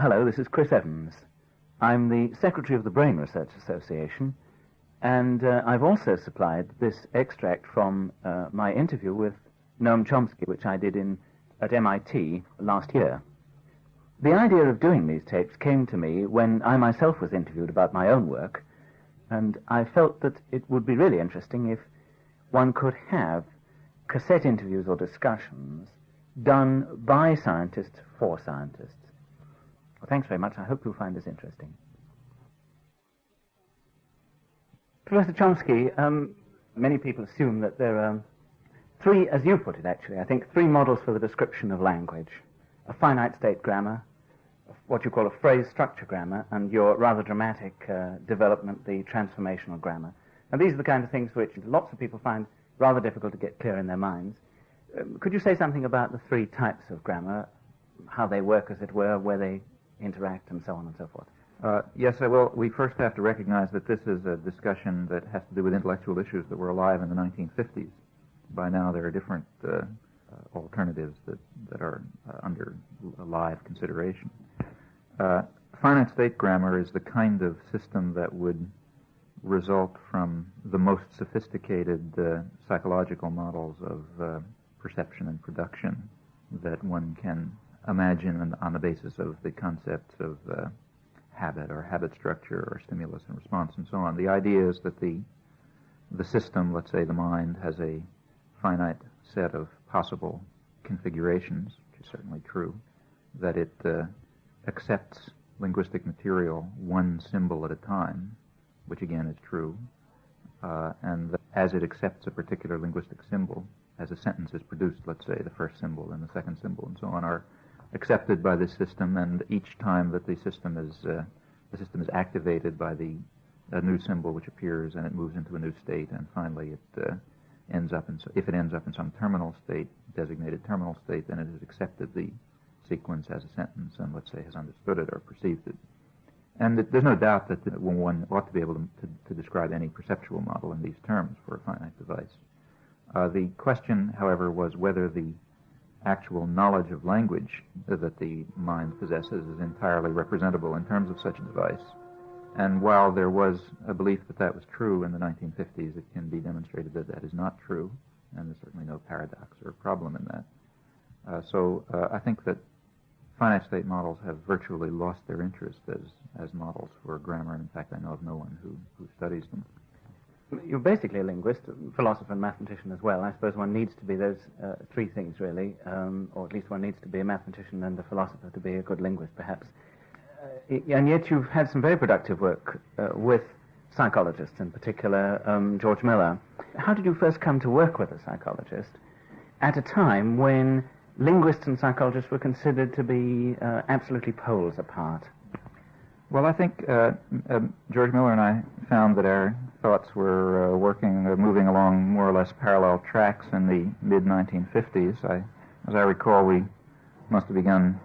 Hello, this is Chris Evans. I'm the Secretary of the Brain Research Association, and I've also supplied this extract from my interview with Noam Chomsky, which I did at MIT last year. The idea of doing these tapes came to me when I myself was interviewed about my own work, and I felt that it would be really interesting if one could have cassette interviews or discussions done by scientists for scientists. Well, thanks very much. I hope you'll find this interesting. Professor Chomsky, many people assume that there are three, as you put it actually, I think three models for the description of language. A finite state grammar, what you call a phrase structure grammar, and your rather dramatic development, the transformational grammar. And these are the kind of things which lots of people find rather difficult to get clear in their minds. Could you say something about the three types of grammar, how they work, as it were, where they interact, and so on and so forth? Yes, I will. We first have to recognize that this is a discussion that has to do with intellectual issues that were alive in the 1950s. By now there are different alternatives that are under live consideration. Finite state grammar is the kind of system that would result from the most sophisticated psychological models of perception and production that one can imagine on the basis of the concepts of habit or habit structure or stimulus and response and so on. The idea is that the system, let's say the mind, has a finite set of possible configurations, which is certainly true, that it accepts linguistic material one symbol at a time, which again is true, and that as it accepts a particular linguistic symbol, as a sentence is produced, let's say the first symbol and the second symbol and so on are accepted by this system, and each time that the system is activated by a new symbol which appears, and it moves into a new state, and finally it ends up if it ends up in some terminal state, designated terminal state, then it has accepted the sequence as a sentence, and let's say has understood it or perceived it. And there's no doubt that one ought to be able to describe any perceptual model in these terms for a finite device. The question, however, was whether the actual knowledge of language that the mind possesses is entirely representable in terms of such a device. And while there was a belief that that was true in the 1950s, it can be demonstrated that that is not true, and there's certainly no paradox or problem in that. So I think that finite state models have virtually lost their interest as models for grammar, and in fact I know of no one who studies them. You're basically a linguist, philosopher and mathematician as well. I suppose one needs to be those three things, really, or at least one needs to be a mathematician and a philosopher to be a good linguist, perhaps. And yet you've had some very productive work with psychologists, in particular George Miller. How did you first come to work with a psychologist at a time when linguists and psychologists were considered to be absolutely poles apart? Well, I think George Miller and I found that our thoughts were moving along more or less parallel tracks in the mid-1950s. As I recall, we must have begun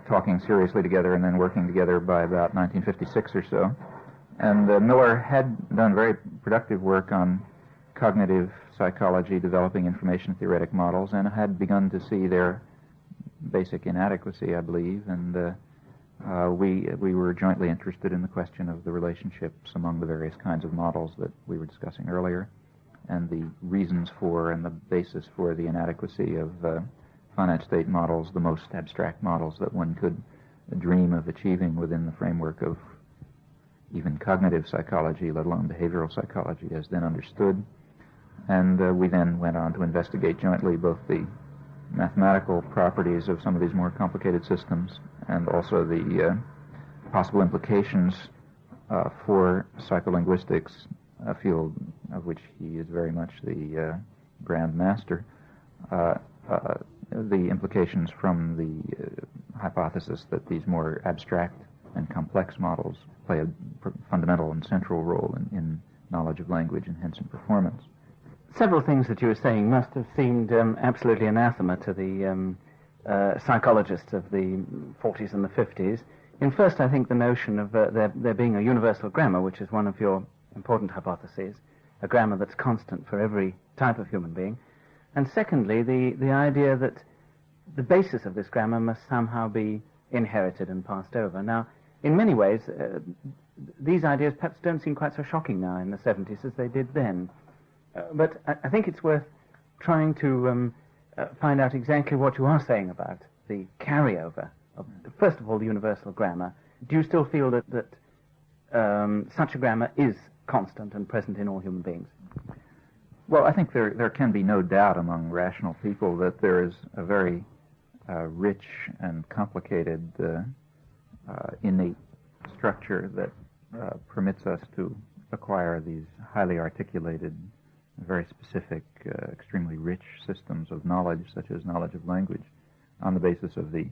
talking seriously together and then working together by about 1956 or so. And Miller had done very productive work on cognitive psychology, developing information theoretic models, and had begun to see their basic inadequacy, I believe, and we were jointly interested in the question of the relationships among the various kinds of models that we were discussing earlier, and the reasons for and the basis for the inadequacy of finite state models, the most abstract models that one could dream of achieving within the framework of even cognitive psychology, let alone behavioral psychology as then understood. And we then went on to investigate jointly both the mathematical properties of some of these more complicated systems and also the possible implications for psycholinguistics, a field of which he is very much the grand master, the implications from the hypothesis that these more abstract and complex models play a fundamental and central role in knowledge of language and hence in performance. Several things that you were saying must have seemed absolutely anathema to the psychologists of the 40s and the 50s. In first, I think the notion of there being a universal grammar, which is one of your important hypotheses, a grammar that's constant for every type of human being. And secondly, the idea that the basis of this grammar must somehow be inherited and passed over. Now, in many ways, these ideas perhaps don't seem quite so shocking now in the 70s as they did then. But I think it's worth trying to find out exactly what you are saying about the carryover of, first of all, the universal grammar. Do you still feel that such a grammar is constant and present in all human beings? Well, I think there can be no doubt among rational people that there is a very rich and complicated innate structure that permits us to acquire these highly articulated, very specific, extremely rich systems of knowledge, such as knowledge of language, on the basis of the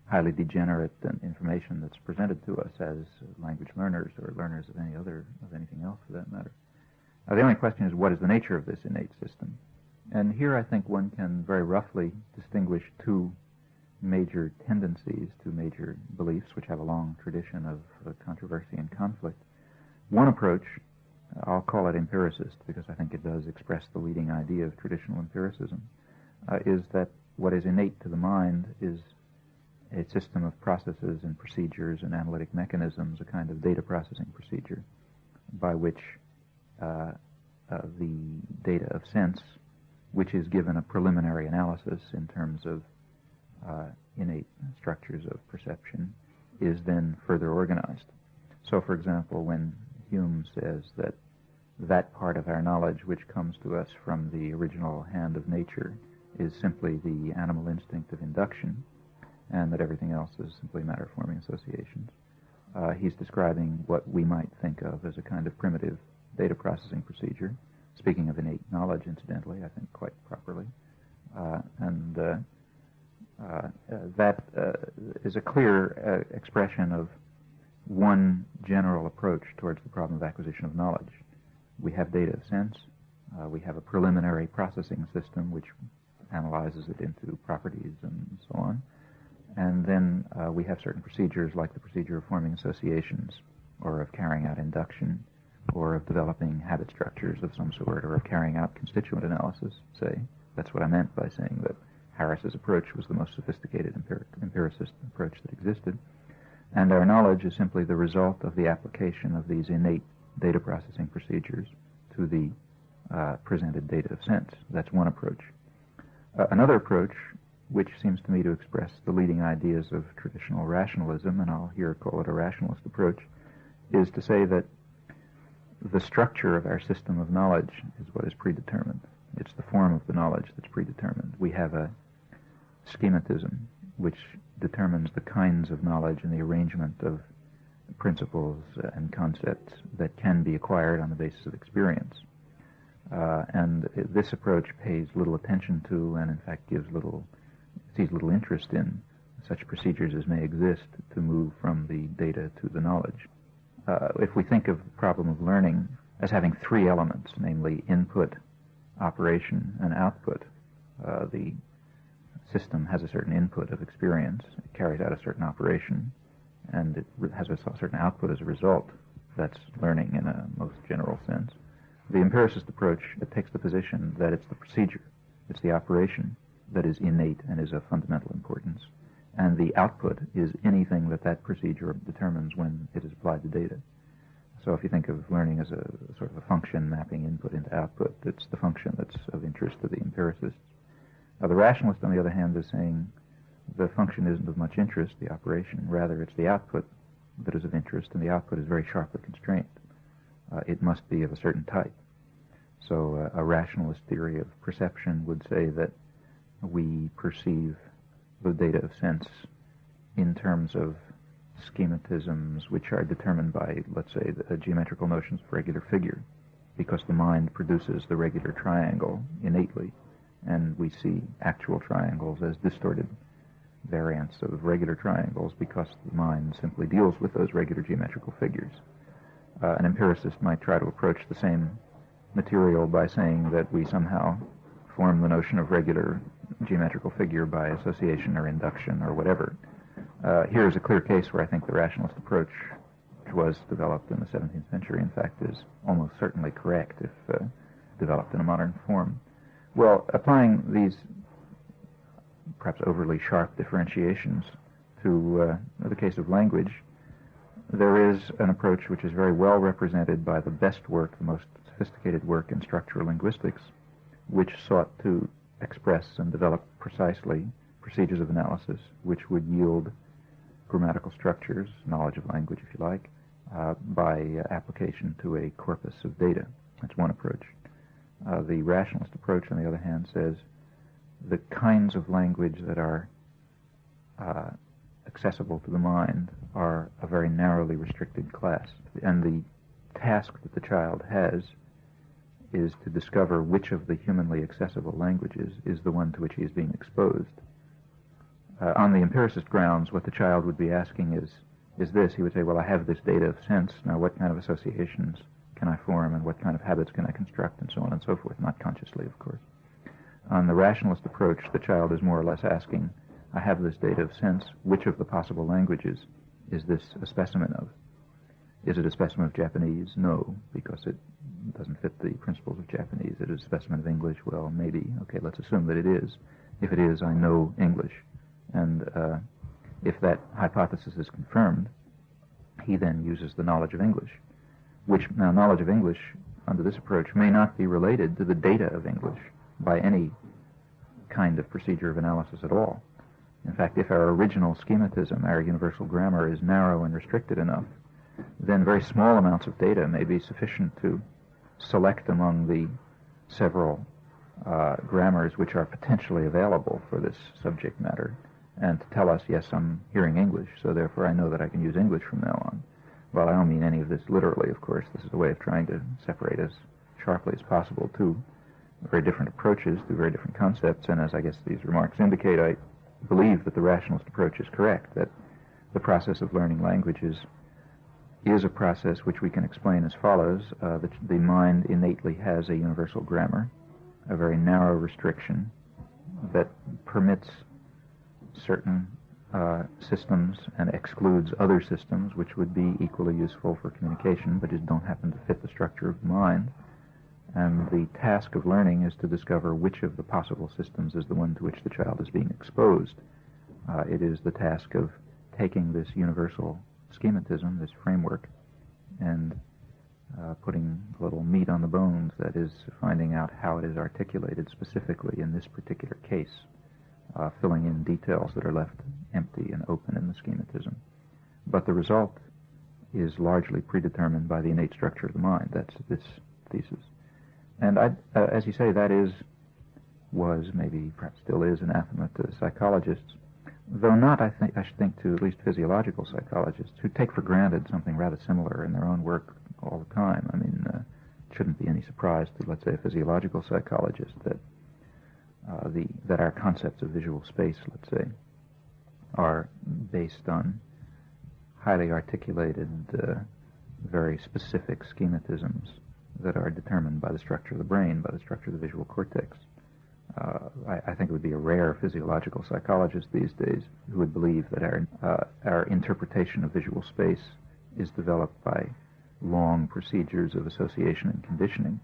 highly degenerate information that's presented to us as language learners or learners of anything else for that matter. The only question is, what is the nature of this innate system? And here I think one can very roughly distinguish two major tendencies, two major beliefs, which have a long tradition of controversy and conflict. One approach, I'll call it empiricist, because I think it does express the leading idea of traditional empiricism, is that what is innate to the mind is a system of processes and procedures and analytic mechanisms, a kind of data processing procedure, by which the data of sense, which is given a preliminary analysis in terms of innate structures of perception, is then further organized. So, for example, when Hume says that that part of our knowledge which comes to us from the original hand of nature is simply the animal instinct of induction, and that everything else is simply matter-forming associations, he's describing what we might think of as a kind of primitive data processing procedure, speaking of innate knowledge, incidentally, I think quite properly. That is a clear expression of one general approach towards the problem of acquisition of knowledge. We have data of sense. We have a preliminary processing system which analyzes it into properties and so on. And then we have certain procedures like the procedure of forming associations, or of carrying out induction, or of developing habit structures of some sort, or of carrying out constituent analysis, say. That's what I meant by saying that Harris's approach was the most sophisticated empiricist approach that existed. And our knowledge is simply the result of the application of these innate data processing procedures to the presented data of sense. That's one approach. Another approach, which seems to me to express the leading ideas of traditional rationalism, and I'll here call it a rationalist approach, is to say that the structure of our system of knowledge is what is predetermined. It's the form of the knowledge that's predetermined. We have a schematism which determines the kinds of knowledge and the arrangement of principles and concepts that can be acquired on the basis of experience. And this approach pays little attention to, and in fact sees little interest in, such procedures as may exist to move from the data to the knowledge. If we think of the problem of learning as having three elements, namely input, operation, and output, the system has a certain input of experience, it carries out a certain operation, and it has a certain output as a result. That's learning in a most general sense. The empiricist approach, it takes the position that it's the procedure, it's the operation that is innate and is of fundamental importance, and the output is anything that procedure determines when it is applied to data. So if you think of learning as a sort of a function mapping input into output, it's the function that's of interest to the empiricists. The rationalist, on the other hand, is saying the function isn't of much interest, the operation. Rather, it's the output that is of interest, and the output is very sharply constrained. It must be of a certain type. So a rationalist theory of perception would say that we perceive the data of sense in terms of schematisms which are determined by, let's say, the geometrical notions of regular figure, because the mind produces the regular triangle innately, and we see actual triangles as distorted variants of regular triangles because the mind simply deals with those regular geometrical figures. An empiricist might try to approach the same material by saying that we somehow form the notion of regular geometrical figure by association or induction or whatever. Here's a clear case where I think the rationalist approach, which was developed in the 17th century, in fact, is almost certainly correct if developed in a modern form. Well, applying these perhaps overly sharp differentiations to the case of language, there is an approach which is very well represented by the best work, the most sophisticated work in structural linguistics, which sought to express and develop precisely procedures of analysis which would yield grammatical structures, knowledge of language, if you like, by application to a corpus of data. That's one approach. The rationalist approach, on the other hand, says the kinds of language that are accessible to the mind are a very narrowly restricted class. And the task that the child has is to discover which of the humanly accessible languages is the one to which he is being exposed. On the empiricist grounds, what the child would be asking is this. He would say, well, I have this data of sense. Now, what kind of associations can I form, and what kind of habits can I construct, and so on and so forth, not consciously, of course. On the rationalist approach, the child is more or less asking, I have this data of sense. Which of the possible languages is this a specimen of? Is it a specimen of Japanese? No, because it doesn't fit the principles of Japanese. It is a specimen of English? Well, maybe. Okay, let's assume that it is. If it is, I know English. And if that hypothesis is confirmed, he then uses the knowledge of English, which now knowledge of English under this approach may not be related to the data of English by any kind of procedure of analysis at all. In fact, if our original schematism, our universal grammar, is narrow and restricted enough, then very small amounts of data may be sufficient to select among the several grammars which are potentially available for this subject matter, and to tell us, yes, I'm hearing English, so therefore I know that I can use English from now on. Well, I don't mean any of this literally, of course. This is a way of trying to separate as sharply as possible two very different approaches, two very different concepts, and as I guess these remarks indicate, I believe that the rationalist approach is correct, that the process of learning languages is a process which we can explain as follows. The mind innately has a universal grammar, a very narrow restriction that permits certain systems and excludes other systems which would be equally useful for communication but just don't happen to fit the structure of the mind. And the task of learning is to discover which of the possible systems is the one to which the child is being exposed. It is the task of taking this universal schematism, this framework, and putting a little meat on the bones, that is, finding out how it is articulated specifically in this particular case, filling in details that are left empty and open in the schematism. But the result is largely predetermined by the innate structure of the mind. That's this thesis. And as you say, that was, maybe perhaps still is, anathema to psychologists, though not, I should think, to at least physiological psychologists, who take for granted something rather similar in their own work all the time. I mean, it shouldn't be any surprise to, let's say, a physiological psychologist that our concepts of visual space, let's say, are based on highly articulated, very specific schematisms that are determined by the structure of the brain, by the structure of the visual cortex. I think it would be a rare physiological psychologist these days who would believe that our interpretation of visual space is developed by long procedures of association and conditioning.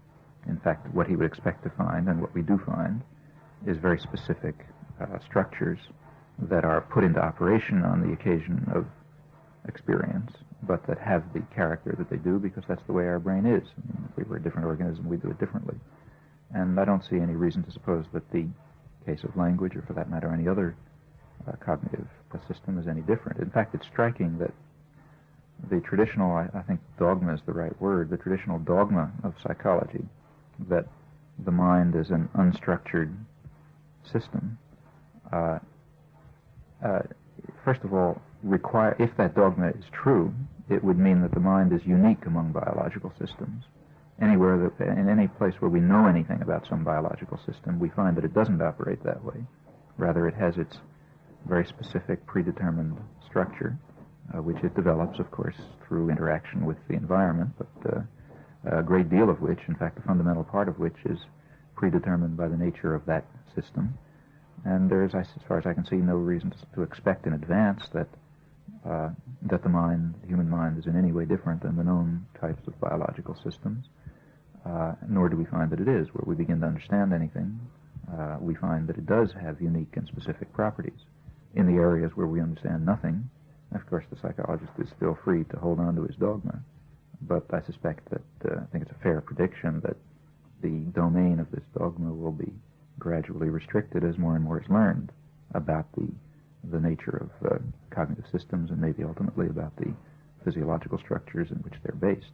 In fact, what he would expect to find, and what we do find, is very specific structures that are put into operation on the occasion of experience, but that have the character that they do because that's the way our brain is. I mean, if we were a different organism, we'd do it differently. And I don't see any reason to suppose that the case of language, or for that matter any other cognitive system, is any different. In fact, it's striking that the traditional, I think dogma is the right word, the traditional dogma of psychology, that the mind is an unstructured system, first of all, if that dogma is true, it would mean that the mind is unique among biological systems. In any place where we know anything about some biological system, we find that it doesn't operate that way. Rather, it has its very specific, predetermined structure, which it develops, of course, through interaction with the environment, but a great deal of which, in fact, a fundamental part of which, is predetermined by the nature of that system. And there's, as far as I can see, no reason to expect in advance that the mind, the human mind, is in any way different than the known types of biological systems. Nor do we find that it is. Where we begin to understand anything, we find that it does have unique and specific properties. in the areas where we understand nothing. Of course, the psychologist is still free to hold on to his dogma, but I suspect that I think it's a fair prediction that the domain of this dogma will be gradually restricted as more and more is learned about the nature of cognitive systems and maybe ultimately about the physiological structures in which they're based.